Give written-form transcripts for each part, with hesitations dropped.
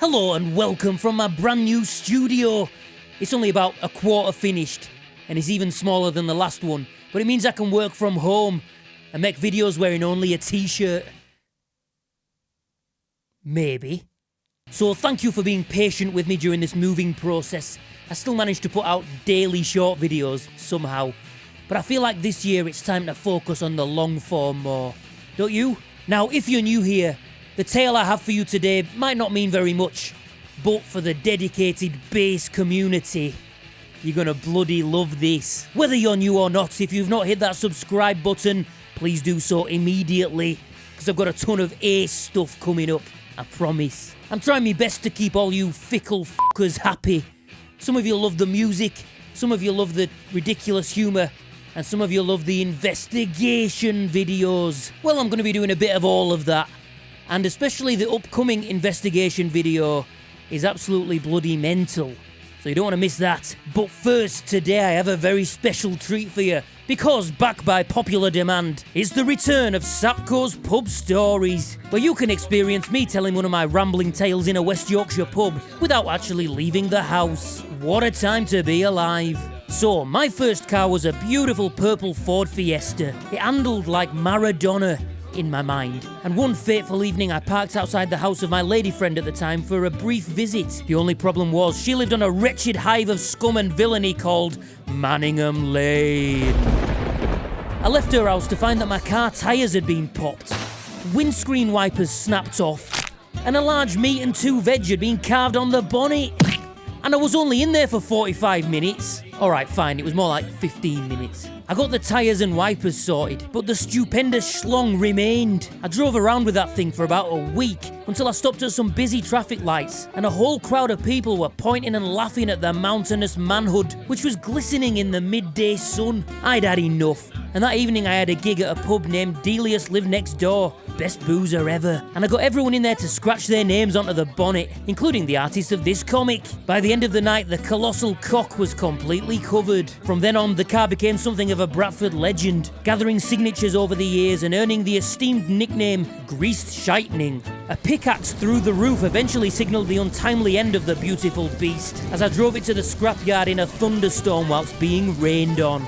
Hello and welcome from my brand new studio. It's only about a quarter finished and it's even smaller than the last one, but it means I can work from home and make videos wearing only a t-shirt. Maybe. So thank you for being patient with me during this moving process. I still managed to put out daily short videos somehow, but I feel like this year it's time to focus on the long form more. Don't you? Now, if you're new here, the tale I have for you today might not mean very much, but for the dedicated BEHS community, you're gonna bloody love this. Whether you're new or not, if you've not hit that subscribe button, please do so immediately, because I've got a ton of ace stuff coming up, I promise. I'm trying my best to keep all you fickle fuckers happy. Some of you love the music, some of you love the ridiculous humour, and some of you love the investigation videos. Well, I'm gonna be doing a bit of all of that. And especially the upcoming investigation video is absolutely bloody mental. So you don't want to miss that. But first, today I have a very special treat for you. Because, back by popular demand, is the return of Sapko's Pub Stories, where you can experience me telling one of my rambling tales in a West Yorkshire pub without actually leaving the house. What a time to be alive. So, my first car was a beautiful purple Ford Fiesta. It handled like Maradona in my mind. And one fateful evening I parked outside the house of my lady friend at the time for a brief visit. The only problem was she lived on a wretched hive of scum and villainy called Manningham Lane. I left her house to find that my car tyres had been popped, windscreen wipers snapped off, and a large meat and 2 veg had been carved on the bonnet. And I was only in there for 45 minutes. Alright, fine, it was more like 15 minutes. I got the tyres and wipers sorted, but the stupendous schlong remained. I drove around with that thing for about a week, until I stopped at some busy traffic lights, and a whole crowd of people were pointing and laughing at their mountainous manhood, which was glistening in the midday sun. I'd had enough, and that evening I had a gig at a pub named Delius Live Next Door. Best boozer ever. And I got everyone in there to scratch their names onto the bonnet, including the artist of this comic. By the end of the night, the colossal cock was completely covered. From then on, the car became something of a Bradford legend, gathering signatures over the years and earning the esteemed nickname Greased Shitening. A pickaxe through the roof eventually signalled the untimely end of the beautiful beast, as I drove it to the scrapyard in a thunderstorm whilst being rained on.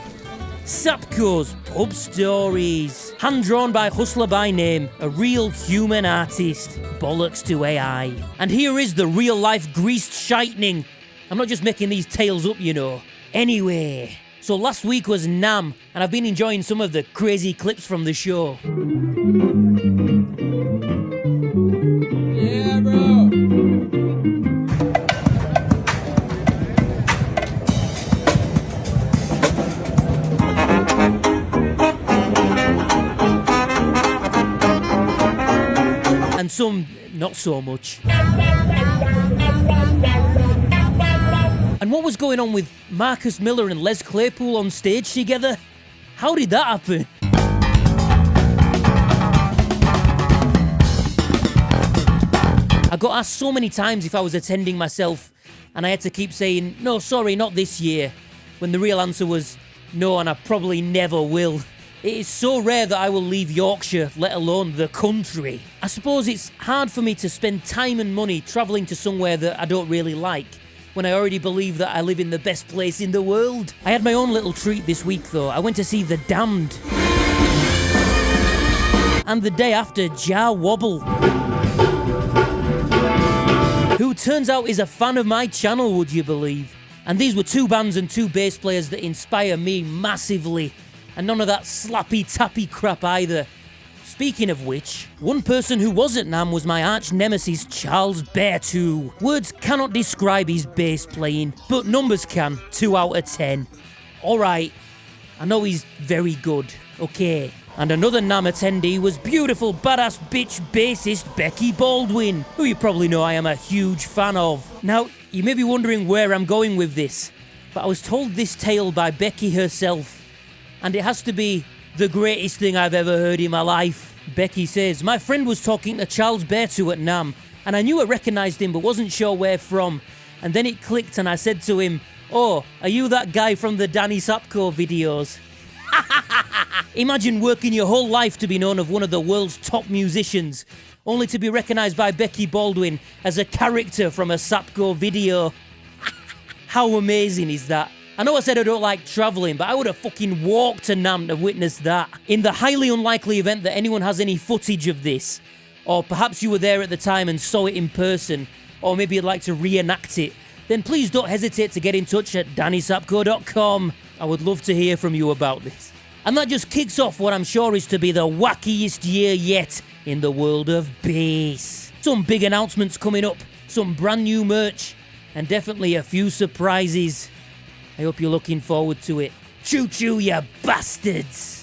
Sapko's Pub Stories. Hand-drawn by Hustler by Name, a real human artist. Bollocks to AI. And here is the real-life Greased Shitening. I'm not just making these tales up, you know. Anyway, so last week was NAMM, and I've been enjoying some of the crazy clips from the show. Yeah, bro. And some, not so much. And what was going on with Marcus Miller and Les Claypool on stage together? How did that happen? I got asked so many times if I was attending myself, and I had to keep saying, no, sorry, not this year, when the real answer was, no, and I probably never will. It is so rare that I will leave Yorkshire, let alone the country. I suppose it's hard for me to spend time and money travelling to somewhere that I don't really like, when I already believe that I live in the best place in the world. I had my own little treat this week though. I went to see The Damned. And the day after, Jar Wobble, who turns out is a fan of my channel, would you believe? And these were 2 bands and 2 bass players that inspire me massively. And none of that slappy-tappy crap either. Speaking of which, one person who was at NAMM was my arch-nemesis Charles Berthoud. Words cannot describe his bass playing, but numbers can, 2 out of 10. Alright, I know he's very good, okay. And another NAMM attendee was beautiful badass bitch bassist Becky Baldwin, who you probably know I am a huge fan of. Now, you may be wondering where I'm going with this, but I was told this tale by Becky herself, and it has to be the greatest thing I've ever heard in my life. Becky says, my friend was talking to Charles Berthoud at NAMM, and I knew I recognised him but wasn't sure where from. And then it clicked and I said to him, oh, are you that guy from the Danny Sapko videos? Imagine working your whole life to be known as one of the world's top musicians, only to be recognised by Becky Baldwin as a character from a Sapko video. How amazing is that? I know I said I don't like travelling, but I would have fucking walked to NAMM to witness that. In the highly unlikely event that anyone has any footage of this, or perhaps you were there at the time and saw it in person, or maybe you'd like to reenact it, then please don't hesitate to get in touch at DannySapko.com. I would love to hear from you about this. And that just kicks off what I'm sure is to be the wackiest year yet in the world of bass. Some big announcements coming up, some brand new merch, and definitely a few surprises. I hope you're looking forward to it. Choo choo, you bastards!